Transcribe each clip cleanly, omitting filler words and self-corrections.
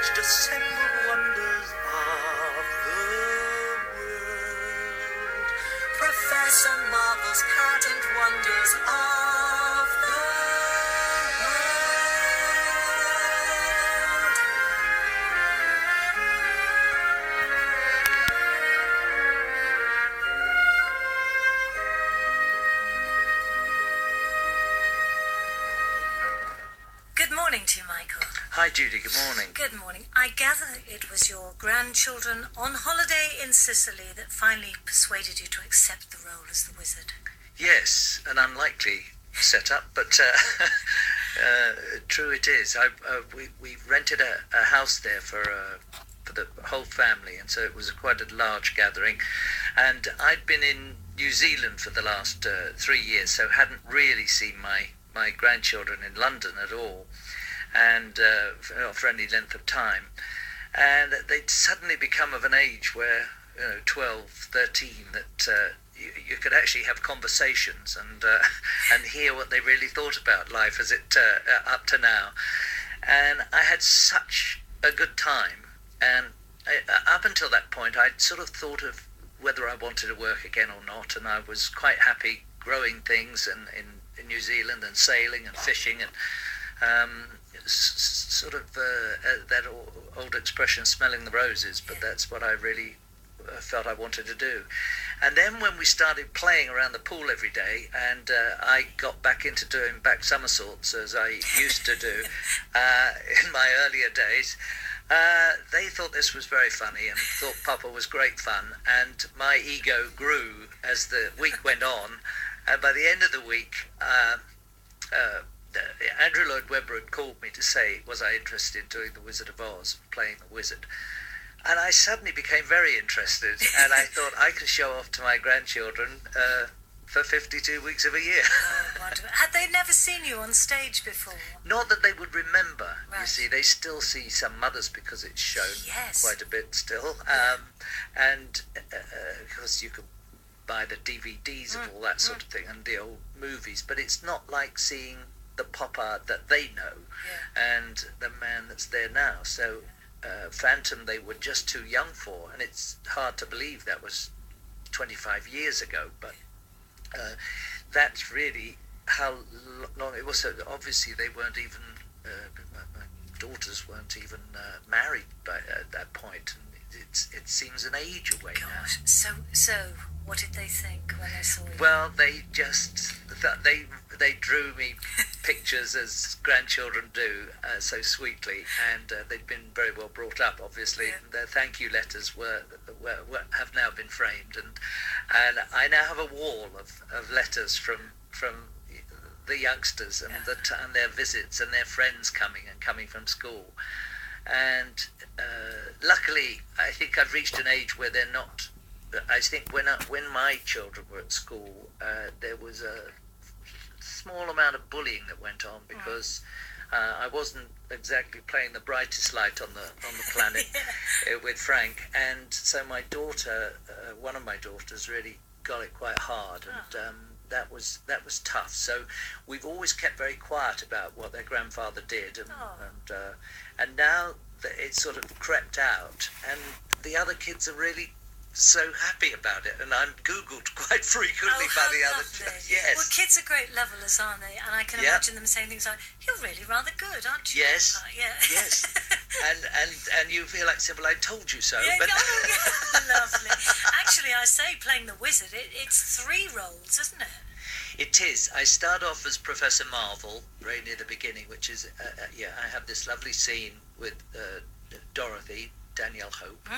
most assembled wonders of the world. Professor Marvel's patent wonders of the Good morning to you, Michael. Hi, Judy. Good morning. Good morning. I gather it was your grandchildren on holiday in Sicily that finally persuaded you to accept the role as the wizard. Yes, an unlikely setup, but true it is. We rented a house there for the whole family, and so it was quite a large gathering. And I'd been in New Zealand for the last 3 years, so hadn't really seen my grandchildren in London at all, and for any length of time. And they'd suddenly become of an age where, 12, 13, that you could actually have conversations and hear what they really thought about life as it up to now. And I had such a good time. And up until that point, I'd sort of thought of whether I wanted to work again or not, and I was quite happy growing things in New Zealand and sailing and fishing and that old expression, smelling the roses, but that's what I really felt I wanted to do. And then when we started playing around the pool every day, and I got back into doing back somersaults as I used to do in my earlier days, they thought this was very funny and thought Papa was great fun, and my ego grew as the week went on. And by the end of the week, Andrew Lloyd Webber had called me to say, was I interested in doing The Wizard of Oz, playing the wizard. And I suddenly became very interested, and I thought I could show off to my grandchildren for 52 weeks of a year. Oh, wonderful. Had they never seen you on stage before? Not that they would remember. Right. You see, they still see some mothers because it's shown quite a bit still. And of course you could buy the DVDs of all that sort of thing and the old movies, but it's not like seeing the pop art that they know and the man that's there now. So Phantom they were just too young for, and it's hard to believe that was 25 years ago, but that's really how long it was. So obviously they weren't even my daughters weren't even married at that point, and it seems an age away now. Gosh, so what did they think when they saw you? Well, they just they drew me pictures as grandchildren do, so sweetly, and they'd been very well brought up, obviously. Yeah. Their thank you letters have now been framed, and I now have a wall of letters from the youngsters and and their visits and their friends coming from school. And luckily, I think I've reached an age where they're not. I think when my children were at school, there was a small amount of bullying that went on because I wasn't exactly playing the brightest light on the planet with Frank, and so my daughter, one of my daughters, really got it quite hard, and that was tough. So we've always kept very quiet about what their grandfather did, and now that it's sort of crept out, and the other kids are really so happy about it, and I'm Googled quite frequently by the other. Yes. Well, kids are great levelers, aren't they? And I can imagine them saying things like, "You're really rather good, aren't you?" Yes. Yeah. Yes. and you feel like saying, "Well, I told you so." Yeah, But lovely. Actually, I say playing the wizard. It's 3 roles, isn't it? it is. I start off as Professor Marvel, right near the beginning, which is I have this lovely scene with Dorothy, Danielle Hope.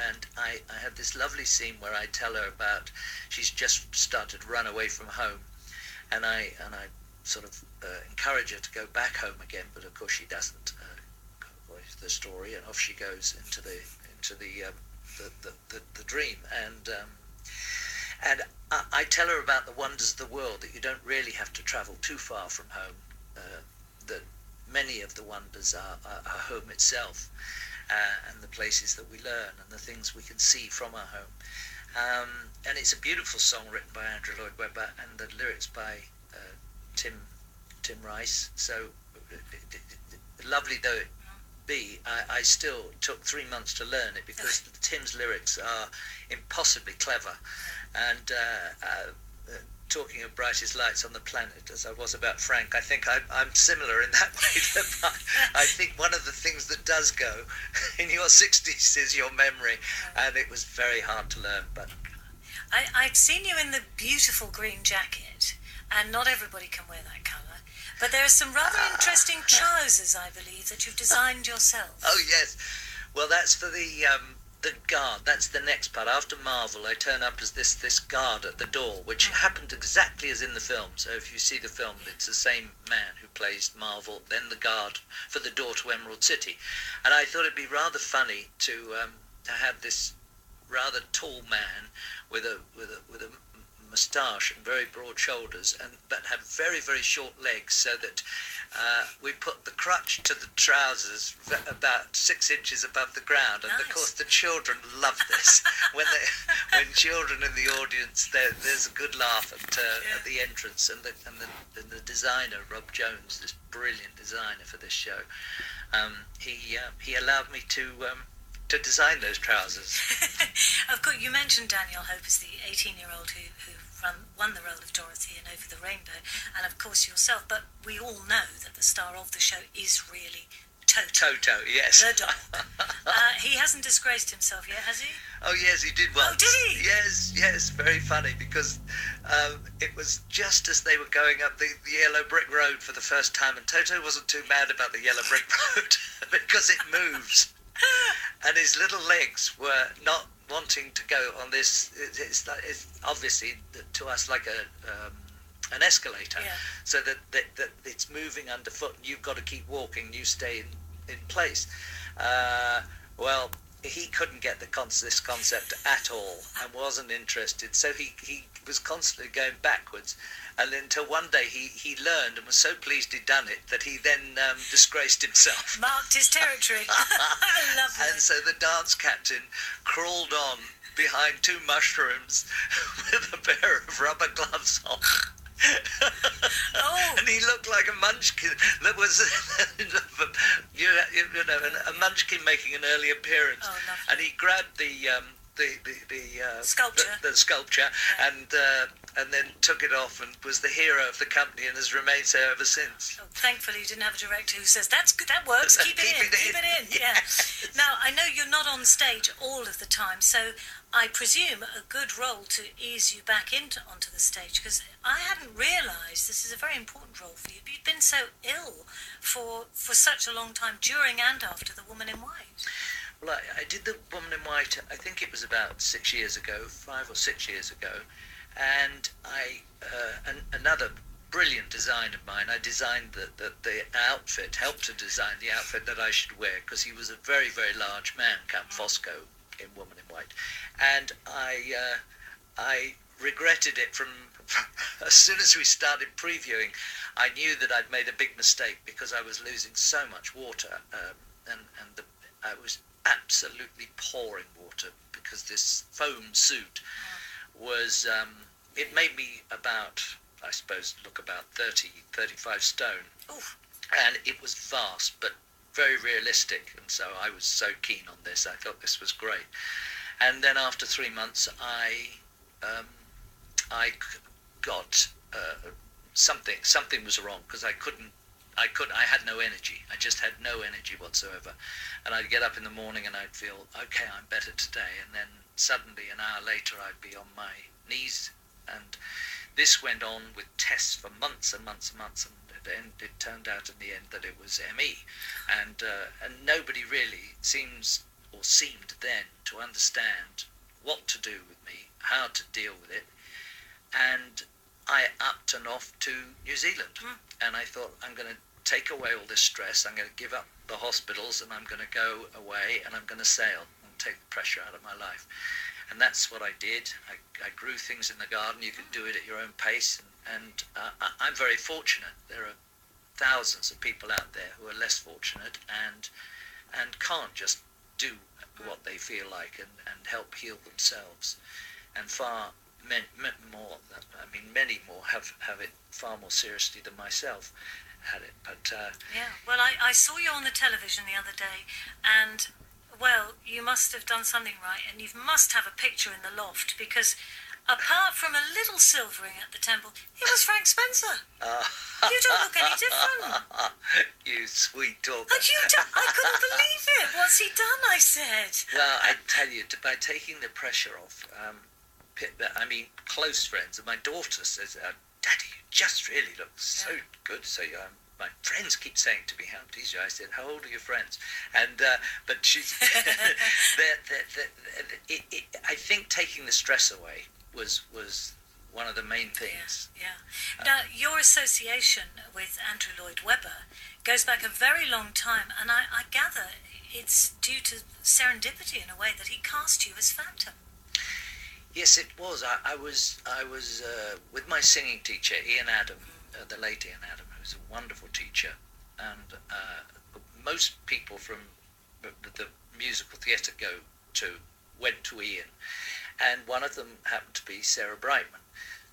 And I have this lovely scene where I tell her about she's just started to run away from home, and I sort of encourage her to go back home again, but of course she doesn't. Voice the story, and off she goes into the dream, and I tell her about the wonders of the world, that you don't really have to travel too far from home. That many of the wonders are home itself. And the places that we learn and the things we can see from our home. And it's a beautiful song written by Andrew Lloyd Webber and the lyrics by Tim Rice. So lovely though be, I still took 3 months to learn it because Tim's lyrics are impossibly clever. And talking of brightest lights on the planet, as I was about Frank, I think I'm similar in that way. I think one of the things that does go in your 60s is your memory, and it was very hard to learn. But I'd seen you in the beautiful green jacket, and not everybody can wear that colour, but there are some rather interesting trousers, I believe, that you've designed yourself. Oh yes, well that's for the guard. That's the next part. After Marvel, I turn up as this guard at the door, which happened exactly as in the film. So if you see the film, it's the same man who plays Marvel, then the guard for the door to Emerald City. And I thought it'd be rather funny to have this rather tall man with a moustache and very broad shoulders, but have very, very short legs, so that we put the crutch to the trousers about 6 inches above the ground. And of course the children love this. when children in the audience, there's a good laugh at the entrance, and the designer, Rob Jones, this brilliant designer for this show, he allowed me to design those trousers. Of course, you mentioned Danielle Hope as the 18-year-old who won the role of Dorothy in Over the Rainbow, and of course yourself, but we all know that the star of the show is really Toto. Toto, yes. The doll. He hasn't disgraced himself yet, has he? Oh yes, he did once. Oh, did he? Yes, very funny, because it was just as they were going up the yellow brick road for the first time, and Toto wasn't too mad about the yellow brick road because it moves. And his little legs were not wanting to go on this. It's obviously to us like an escalator, so that it's moving underfoot, and you've got to keep walking. You stay in place. Well, he couldn't get this concept at all, and wasn't interested. So he was constantly going backwards, and until one day he learned and was so pleased he'd done it that he then disgraced himself. Marked his territory. Lovely. And so the dance captain crawled on behind 2 mushrooms with a pair of rubber gloves on. And he looked like a munchkin. That was a munchkin making an early appearance. And he grabbed the sculpture, and then took it off, and was the hero of the company, and has remained so ever since. Oh, thankfully you didn't have a director who says, that's good, that works, keep it in. Yes. Yeah. Now, I know you're not on stage all of the time, so I presume a good role to ease you back onto the stage, because I hadn't realised this is a very important role for you. You've been so ill for such a long time, during and after The Woman in White. Well, I did The Woman in White, I think it was about 6 years ago, 5 or 6 years ago, and another brilliant design of mine, I designed the outfit, helped to design the outfit that I should wear, because he was a very, very large man, Count Fosco, in Woman in White, and I regretted it from as soon as we started previewing. I knew that I'd made a big mistake, because I was losing so much water, I was absolutely pouring water, because this foam suit was, it made me about, I suppose, look about 35 stone. Oof. And it was vast, but very realistic, and so I was so keen on this. I thought this was great. And then after 3 months, I got something was wrong, because I had no energy. I just had no energy whatsoever. And I'd get up in the morning and I'd feel, okay, I'm better today. And then suddenly an hour later I'd be on my knees. And this went on with tests for months and months and months. And it turned out in the end that it was ME. And nobody really seemed then to understand what to do with me, how to deal with it. And I upped and off to New Zealand. And I thought, I'm going to take away all this stress, I'm going to give up the hospitals, and I'm going to go away, and I'm going to sail and take the pressure out of my life. And that's what I did. I grew things in the garden. You can do it at your own pace, and I'm very fortunate. There are thousands of people out there who are less fortunate and can't just do what they feel like and help heal themselves. And many more have it far more seriously than myself. had it. But yeah, well, I saw you on the television the other day, and well, you must have done something right, and you must have a picture in the loft because. Apart from a little silvering at the temple, it was Frank Spencer. You don't look any different. You sweet talker. I couldn't believe it. What's he done, I said. Well, I tell you, by taking the pressure off, I mean, close friends, and my daughter says, Daddy, you just really look so good. So my friends keep saying to me, how pleased you are. I said, how old are your friends? And but she's, I think taking the stress away was one of the main things. Yeah. Now, your association with Andrew Lloyd Webber goes back a very long time, and I gather it's due to serendipity in a way that he cast you as Phantom. Yes, it was. I was with my singing teacher, Ian Adam, the late Ian Adam, who's a wonderful teacher, and most people from the musical theatre went to Ian. And one of them happened to be Sarah Brightman.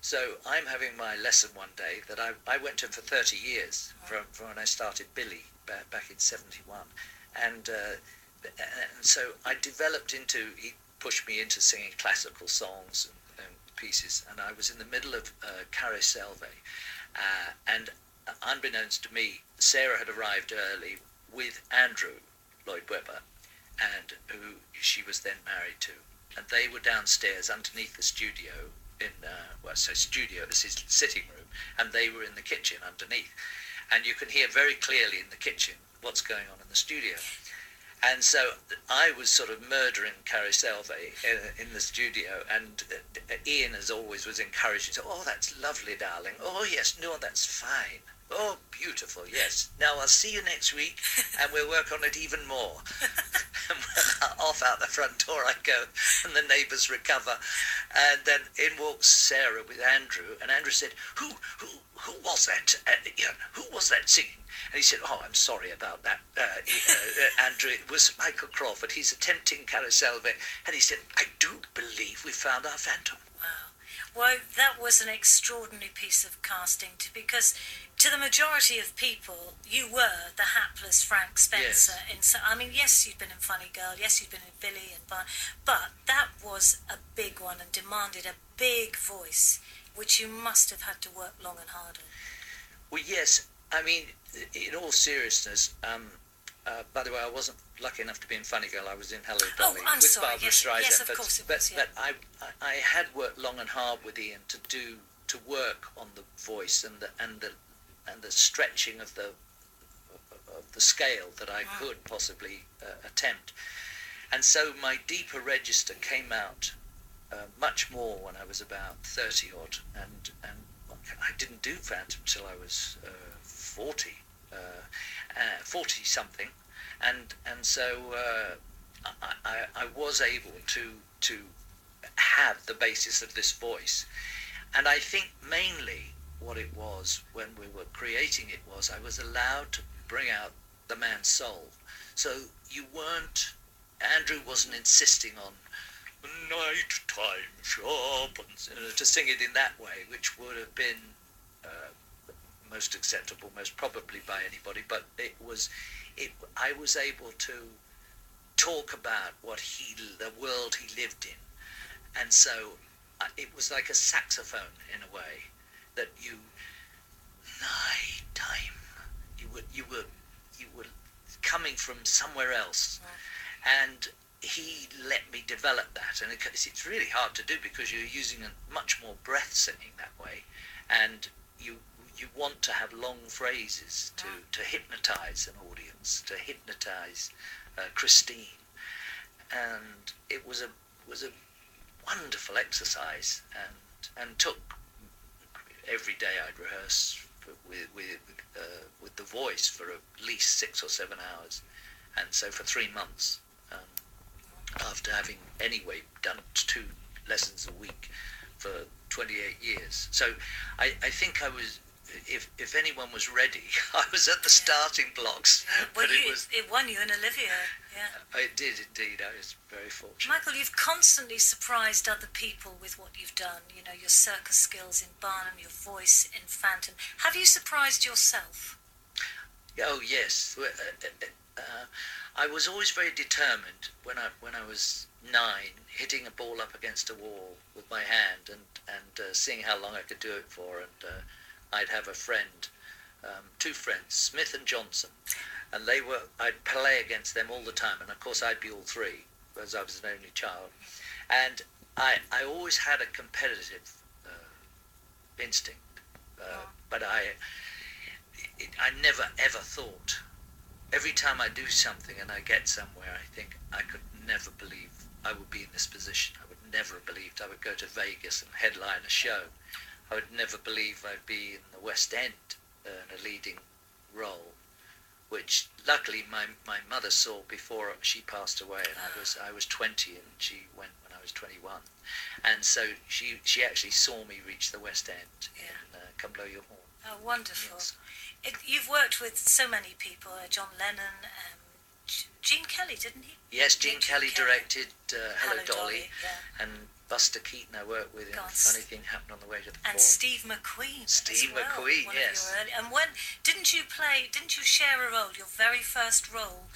So I'm having my lesson one day that I went to him for 30 years, from when I started Billy back in 71. And so I developed he pushed me into singing classical songs and pieces. And I was in the middle of Carousel, and unbeknownst to me, Sarah had arrived early with Andrew Lloyd Webber, and who she was then married to. And they were downstairs underneath the studio studio, this is sitting room, and they were in the kitchen underneath. And you can hear very clearly in the kitchen what's going on in the studio. And so I was sort of murdering Carousel in the studio, and Ian, as always, was encouraging. So, oh, that's lovely, darling. Oh, yes, no, that's fine. Oh, beautiful, yes. Now I'll see you next week, and we'll work on it even more. And off out the front door I go, and the neighbours recover. And then in walks Sarah with Andrew, and Andrew said, Who was that? Who was that singing? And he said, oh, I'm sorry about that, Andrew. It was Michael Crawford. He's attempting Carousel. And he said, I do believe we found our Phantom. Wow. Well, that was an extraordinary piece of casting, because to the majority of people, you were the hapless Frank Spencer. Yes. I mean, yes, you'd been in Funny Girl, yes, you'd been in Billy, but that was a big one and demanded a big voice, which you must have had to work long and hard on. Well, yes. I mean, in all seriousness, by the way, I wasn't lucky enough to be in Funny Girl. I was in Hello Dolly with Barbara Streisand. Yes, of course it was, but I had worked long and hard with Ian to work on the voice and the stretching of the scale that I could possibly attempt. And so my deeper register came out much more when I was about 30 odd, and I didn't do Phantom till I was 40 something, and so I was able to have the basis of this voice. And I think mainly what it was when we were creating it was I was allowed to bring out the man's soul. So Andrew wasn't insisting on night time sharp to sing it in that way, which would have been most acceptable, most probably by anybody. But I was able to talk about the world he lived in, and so it was like a saxophone in a way that night time, you were coming from somewhere else, and he let me develop that. And it's really hard to do because you're using a much more breath singing that way, and you want to have long phrases to hypnotize an audience, to hypnotize Christine, and it was a wonderful exercise, and took every day I'd rehearse with the voice for at least 6 or 7 hours, and so for 3 months, after having anyway done 2 lessons a week for 28 years. So I think I was, if anyone was ready, I was at the starting blocks. Well, it won you an Olivia, yeah. It did indeed. I was very fortunate. Michael, you've constantly surprised other people with what you've done. You know, your circus skills in Barnum, your voice in Phantom. Have you surprised yourself? Oh yes. I was always very determined when I was 9, hitting a ball up against a wall with my hand and seeing how long I could do it for. And I'd have a friend, 2 friends, Smith and Johnson, and I'd play against them all the time. And of course I'd be all 3, because I was an only child. And I always had a competitive instinct, but I never ever thought. Every time I do something and I get somewhere, I think I could never believe I would be in this position. I would never have believed I would go to Vegas and headline a show. I would never believe I'd be in the West End in a leading role, which luckily my mother saw before she passed away, and I was 20 and she went when I was 21, and so she actually saw me reach the West End in Come Blow Your Horn. Oh, wonderful. Yes. You've worked with so many people, John Lennon, Gene Kelly, didn't he? Yes, Gene Kelly directed Hello, Dolly, yeah. And Buster Keaton I worked with in A Funny Thing Happened on the Way to the And Fall. Steve McQueen. Steve as well, McQueen, one yes. Of your early, and when didn't you share a role, your very first role,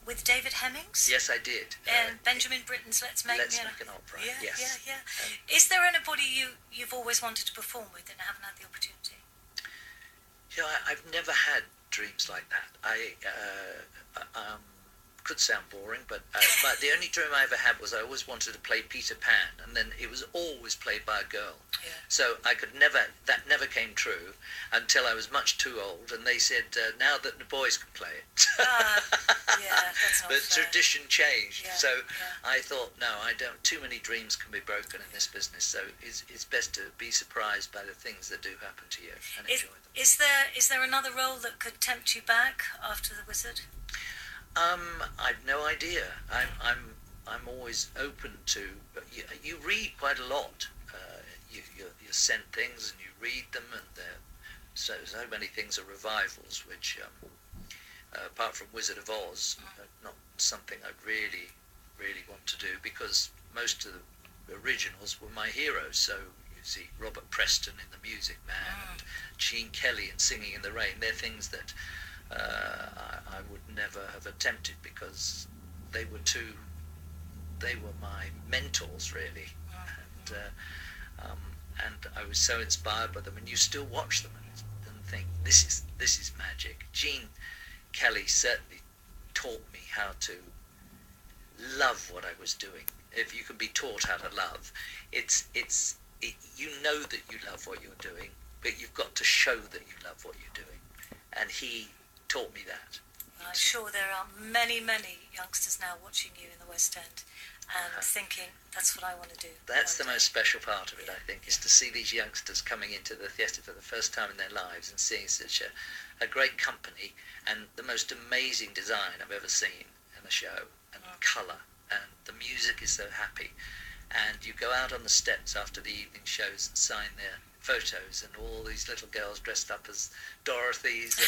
with David Hemmings? Yes, I did. And Benjamin Britten's Let's Make an Opera. Yeah, yes. yeah. Is there anybody you've always wanted to perform with and haven't had the opportunity? You know, I've never had dreams like that. I could sound boring, but the only dream I ever had was I always wanted to play Peter Pan, and then it was always played by a girl. Yeah. So that never came true until I was much too old, and they said, now that the boys can play it. Yeah, that's not But fair. tradition changed. Yeah, So yeah. I thought, no, I don't. Too many dreams can be broken in this business, so it's best to be surprised by the things that do happen to you and enjoy them. Is there another role that could tempt you back after The Wizard? I've no idea. I'm always open to. You read quite a lot. You're sent things and you read them, and so many things are revivals, which apart from Wizard of Oz, not something I'd really want to do, because most of the originals were my heroes. So you see Robert Preston in The Music Man and Gene Kelly in Singing in the Rain. They're things that I would never have attempted, because they were my mentors really, and I was so inspired by them. And you still watch them and think, this is magic. Gene Kelly certainly taught me how to love what I was doing. If you can be taught how to love, you know that you love what you're doing, but you've got to show that you love what you're doing, and he taught me that. I'm sure there are many, many youngsters now watching you in the West End and thinking, that's what I want to do. That's the most special part of it, I think, is to see these youngsters coming into the theatre for the first time in their lives and seeing such a great company and the most amazing design I've ever seen in a show, and colour, and the music is so happy. And you go out on the steps after the evening shows and sign their photos, and all these little girls dressed up as Dorothys,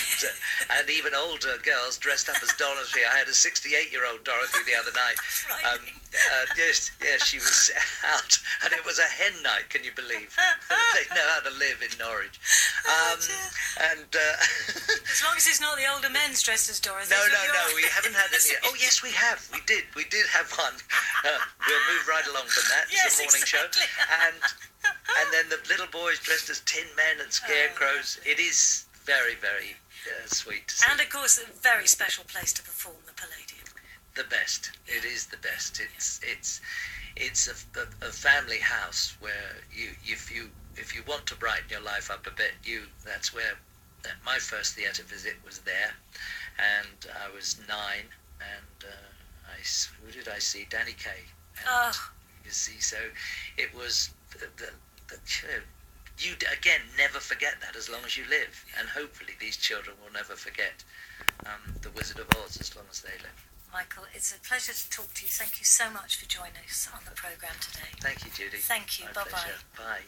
and even older girls dressed up as Dorothy. I had a 68-year-old Dorothy the other night. Yes, she was out, and it was a hen night, can you believe? They know how to live in Norwich. As long as it's not the older men's dressed as Dorothy. No, we haven't had any. Oh yes, we have. We did have one. We'll move right along from that. It's a morning show. And then the little boys dressed as Tin Men and Scarecrows. It is very, very sweet to see. And of course, a very special place to perform, the Palladium. The best. It is the best. It's a family house where if you want to brighten your life up a bit, that's where my first theatre visit was there, and I was 9, and who did I see? Danny Kaye. You see, so it was you again never forget that as long as you live, and hopefully these children will never forget the Wizard of Oz as long as they live. Michael, it's a pleasure to talk to you. Thank you so much for joining us on the programme today. Thank you, Judi. Thank you. My Bye-bye. pleasure. Bye.